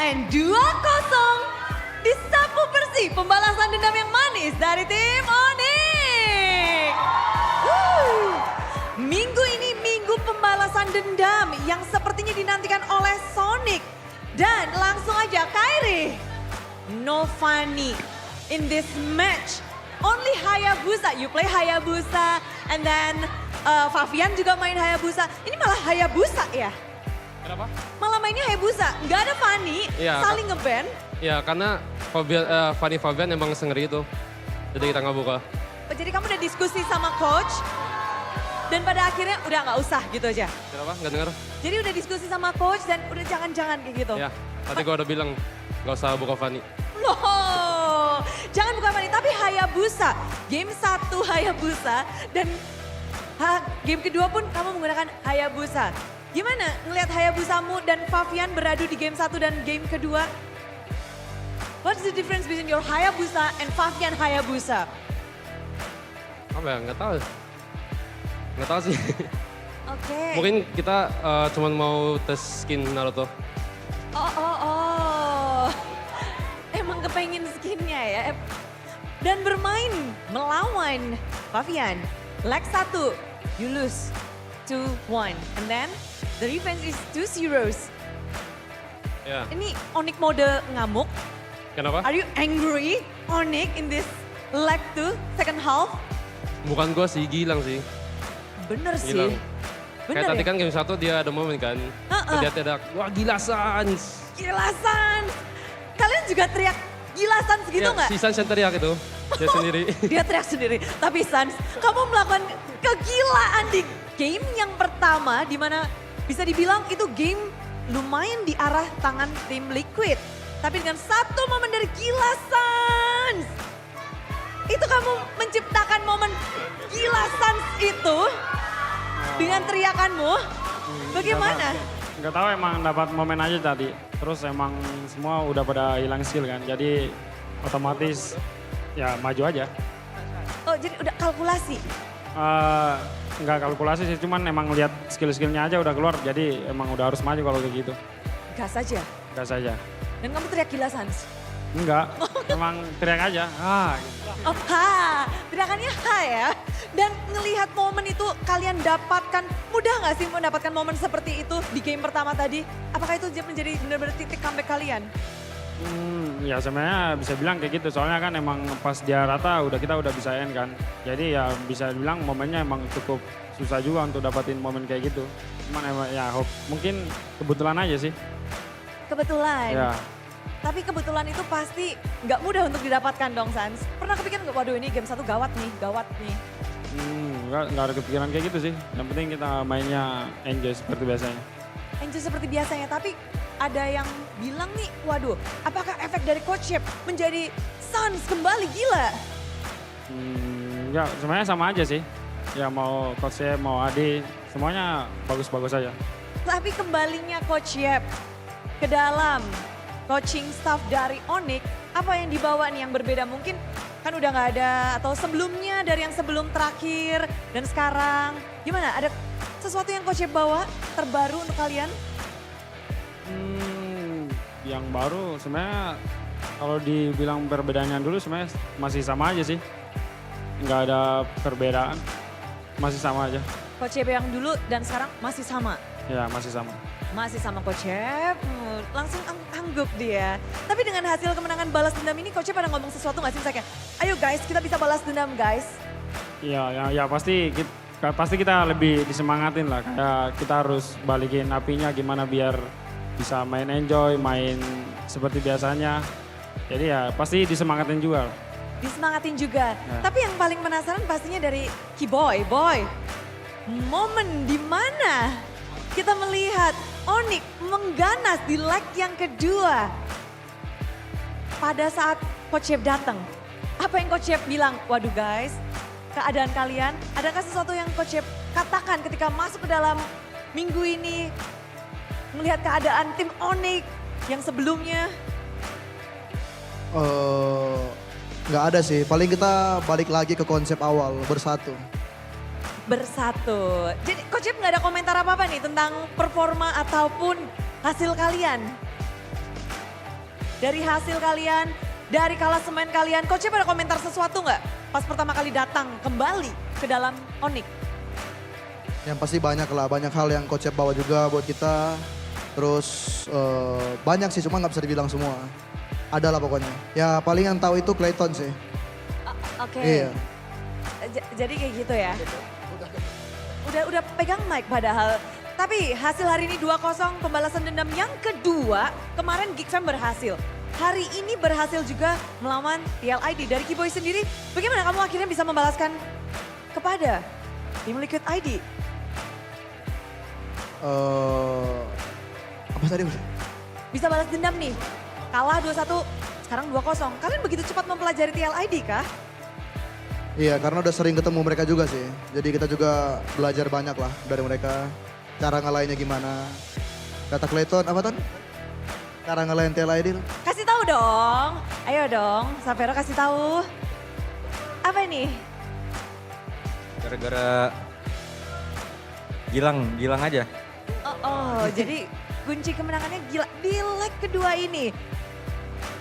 And 2-0 disapu bersih pembalasan dendam yang manis dari tim Onyx. Minggu ini minggu pembalasan dendam yang sepertinya dinantikan oleh Sonic. Dan langsung aja Kairi. No funny in this match. Only Hayabusa, you play Hayabusa and then Favian juga main Hayabusa. Ini malah Hayabusa ya? Kenapa? Malah mainnya Hayabusa, nggak ada Fanny, Iya, saling nge-ban. Ya karena Fanny Fabian emang sengeri itu. Jadi kita nggak buka. Jadi kamu udah diskusi sama coach dan pada akhirnya udah nggak usah gitu aja. Kenapa? Nggak dengar? Jadi udah diskusi sama coach dan udah jangan-jangan kayak gitu. Ya, tadi gua udah bilang nggak usah buka Fanny. Loh, jangan bukan Fanny tapi Hayabusa. Game 1 Hayabusa dan game kedua pun kamu menggunakan Hayabusa. Gimana ngelihat Hayabusamu dan Favian beradu di game 1 dan game kedua? What's the difference between your Hayabusa and Favian Hayabusa? Apa ya? Nggak tahu. Nggak tahu sih. Oke. Mungkin kita cuma mau tes skin Naruto. Oh. Emang kepengen skinnya ya. Dan bermain melawan Favian. Leg 1, you lose 2-1. And then the revenge is 2-0. Ya. Ini Onyx mode ngamuk. Kenapa? Are you angry Onyx in this leg 2, second half? Bukan gua sih, Gilang sih. Bener sih. Gilang. Bener Kayak tadi ya? kan game 1 dia ada momen kan. Dia tidak, wah gila Sans. Gila Sans. Kalian juga teriak gila Sans gitu nggak? Si Sans yang teriak itu, dia sendiri. Dia teriak sendiri. Tapi Sans, kamu melakukan kegilaan di game yang pertama di mana bisa dibilang itu game lumayan di arah tangan tim Liquid. Tapi dengan satu momen dari gila Sans. Itu kamu menciptakan momen gila Sans itu dengan teriakanmu. Bagaimana? Nggak tahu emang dapat momen aja tadi. Terus emang semua udah pada hilang skill kan. Jadi otomatis ya maju aja. Oh jadi udah kalkulasi? Nggak kalkulasi sih, cuman emang lihat skill-skillnya aja udah keluar. Jadi emang udah harus maju kalau kayak gitu. Gas aja? Gas aja. Dan kamu teriak gila Sans? Enggak, emang teriak aja. Gitu. Oh ha, teriakannya ha ya. Dan ngelihat momen itu kalian dapatkan, mudah gak sih mendapatkan momen seperti itu di game pertama tadi? Apakah itu menjadi benar-benar titik comeback kalian? Ya sebenarnya bisa bilang kayak gitu, soalnya kan emang pas dia rata kita udah bisa end kan. Jadi ya bisa bilang momennya emang cukup susah juga untuk dapatin momen kayak gitu. Cuman emang ya mungkin kebetulan aja sih. Kebetulan? Ya. Tapi kebetulan itu pasti nggak mudah untuk didapatkan dong Sans. Pernah kepikiran nggak, waduh ini game 1 gawat nih. Nggak ada kepikiran kayak gitu sih. Yang penting kita mainnya enjoy seperti biasanya. Enjoy seperti biasanya, tapi ada yang bilang nih, waduh apakah efek dari Coach Shep menjadi Sans kembali gila? Enggak, sebenarnya sama aja sih. Ya mau Coach Shep, mau Adi, semuanya bagus-bagus aja. Tapi kembalinya Coach Shep ke dalam coaching staff dari Onyx, apa yang dibawa nih yang berbeda? Mungkin kan udah nggak ada atau sebelumnya dari yang sebelum terakhir dan sekarang. Gimana, ada sesuatu yang Coach Shep bawa terbaru untuk kalian? Yang baru sebenarnya kalau dibilang perbedaannya dulu sebenarnya masih sama aja sih. Nggak ada perbedaan, masih sama aja. Coach Shep yang dulu dan sekarang masih sama? Ya masih sama. Masih sama Coach Shep, langsung angguk dia. Tapi dengan hasil kemenangan balas dendam ini Coach Shep pada ngomong sesuatu gak sih? Misalnya, ayo guys kita bisa balas dendam guys. Ya pasti kita lebih disemangatin lah. Kayak kita harus balikin apinya gimana biar bisa main enjoy, main seperti biasanya. Jadi ya pasti disemangatin juga. Disemangatin juga. Ya. Tapi yang paling penasaran pastinya dari Kiboy. Boy, momen di mana kita melihat Onyx mengganas di leg yang kedua. Pada saat Coach Shep datang, apa yang Coach Shep bilang? Waduh guys, keadaan kalian, adakah sesuatu yang Coach Shep katakan ketika masuk ke dalam minggu ini? Melihat keadaan tim Onyx yang sebelumnya? Nggak ada sih, paling kita balik lagi ke konsep awal, bersatu. Bersatu. Jadi Coach Shep nggak ada komentar apa-apa nih tentang performa ataupun hasil kalian? dari hasil kalian, dari klasemen kalian. Coachnya pada komentar sesuatu nggak pas pertama kali datang kembali ke dalam Onyx? Yang pasti banyak lah, banyak hal yang coach bawa juga buat kita. Terus banyak sih, cuma nggak bisa dibilang semua. Ada lah pokoknya. Ya paling yang tahu itu Clayton sih. Oke. Iya. Jadi kayak gitu ya. Udah pegang mic padahal. Tapi hasil hari ini 2-0 pembalasan dendam yang kedua. Kemarin Geek Fam berhasil. Hari ini berhasil juga melawan TLID. Dari Kiboy sendiri, bagaimana kamu akhirnya bisa membalaskan kepada tim Liquid ID? Apa tadi? Bisa balas dendam nih. Kalah 2-1, sekarang 2-0. Kalian begitu cepat mempelajari TLID kah? Iya, karena udah sering ketemu mereka juga sih. Jadi kita juga belajar banyak lah dari mereka. Cara ngalahinnya gimana. Kata Clayton, apa Ton? Cara ngalahin TLID. Kasih tahu dong. Ayo dong, Savero kasih tahu. Apa ini? Gara-gara Gilang aja. Jadi kunci kemenangannya gila di leg kedua ini.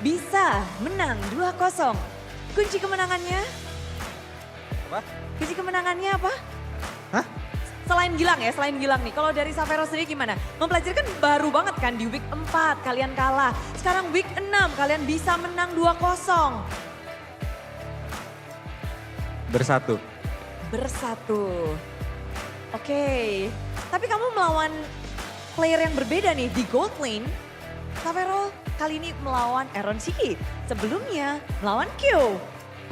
Bisa menang 2-0. Kunci kemenangannya? Apa? Kunci kemenangannya apa? Hah? Selain Gilang ya, selain Gilang nih. Kalau dari Savero sendiri gimana? Mempelajari kan baru banget kan di week 4 kalian kalah. Sekarang week 6 kalian bisa menang 2-0. Bersatu. Oke. Tapi kamu melawan player yang berbeda nih di gold lane. Savero kali ini melawan Aaron Shiki. Sebelumnya melawan Q.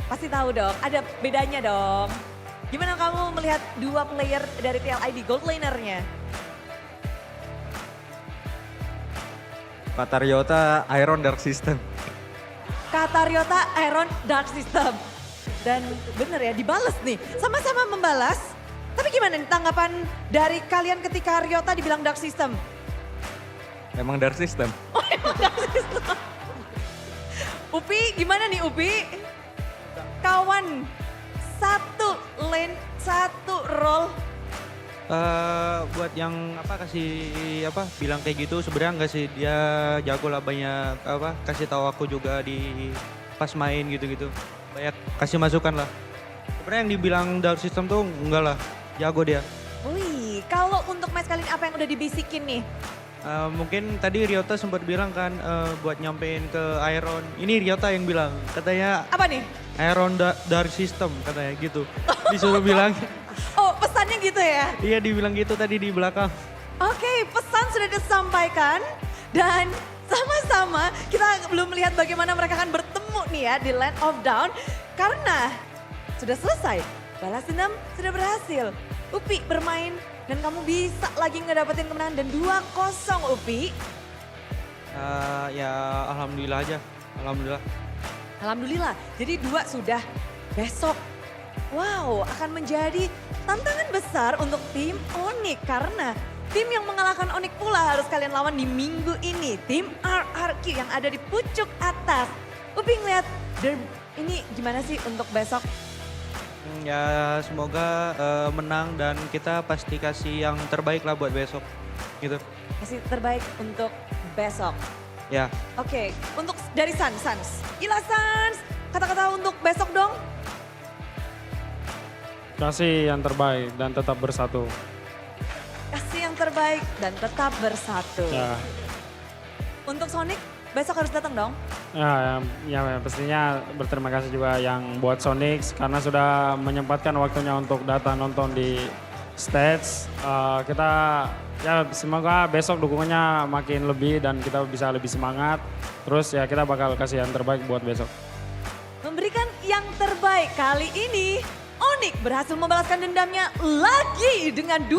Pasti tahu dong, ada bedanya dong. Gimana kamu melihat dua player dari TLID gold lanernya? Kata Ryota Iron Dark System. Kata Ryota Iron Dark System. Dan bener ya, dibales nih. Sama-sama membalas. Tapi gimana nih tanggapan dari kalian ketika Ryota dibilang Dark System? Emang Dark System. Upi, gimana nih Upi? Kawan, satu lane, satu roll. Buat yang bilang kayak gitu sebenarnya enggak sih, dia jago lah, banyak kasih tahu aku juga di pas main gitu-gitu, banyak kasih masukan lah. Sebenarnya yang dibilang Dark System tuh enggak lah, jago dia. Wih, kalau untuk match kali ini apa yang udah dibisikin nih? Mungkin tadi Ryota sempat bilang kan buat nyampein ke Iron, ini Ryota yang bilang, katanya Apa nih? Iron Dark System katanya gitu, disuruh bilang. Oh, pesannya gitu ya? Iya, dibilang gitu tadi di belakang. Oke, pesan sudah disampaikan dan sama-sama kita belum melihat bagaimana mereka akan bertemu nih ya di Land of Dawn karena sudah selesai. Balas dendam sudah berhasil. Upi bermain dan kamu bisa lagi ngedapetin kemenangan dan 2-0 Upi. Ya alhamdulillah aja, alhamdulillah. Alhamdulillah, jadi 2 sudah. Besok, wow, akan menjadi tantangan besar untuk tim Onyx karena tim yang mengalahkan Onyx pula harus kalian lawan di minggu ini. Tim RRQ yang ada di pucuk atas. Upi ngeliat ini gimana sih untuk besok? Ya semoga menang dan kita pasti kasih yang terbaik lah buat besok gitu. Kasih terbaik untuk besok. Ya. Oke, untuk dari Sans. Gila Sans, kata-kata untuk besok dong. Kasih yang terbaik dan tetap bersatu. Kasih yang terbaik dan tetap bersatu. Ya, Untuk Sonic, besok harus datang dong. ya pastinya berterima kasih juga yang buat Sonic karena sudah menyempatkan waktunya untuk datang nonton di stage. Kita ya semoga besok dukungannya makin lebih dan kita bisa lebih semangat. Terus ya kita bakal kasih yang terbaik buat besok. Memberikan yang terbaik kali ini, Onyx berhasil membalaskan dendamnya lagi dengan 2-0.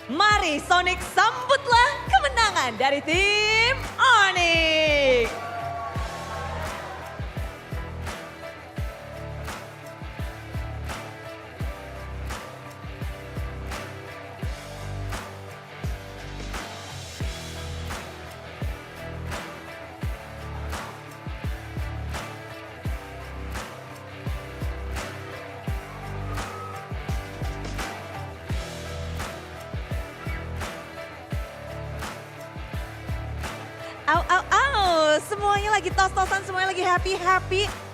Mari Sonic sambutlah kemenangan dari tim Onyx. Au, au, au. semuanya lagi tos-tosan, semuanya lagi happy-happy.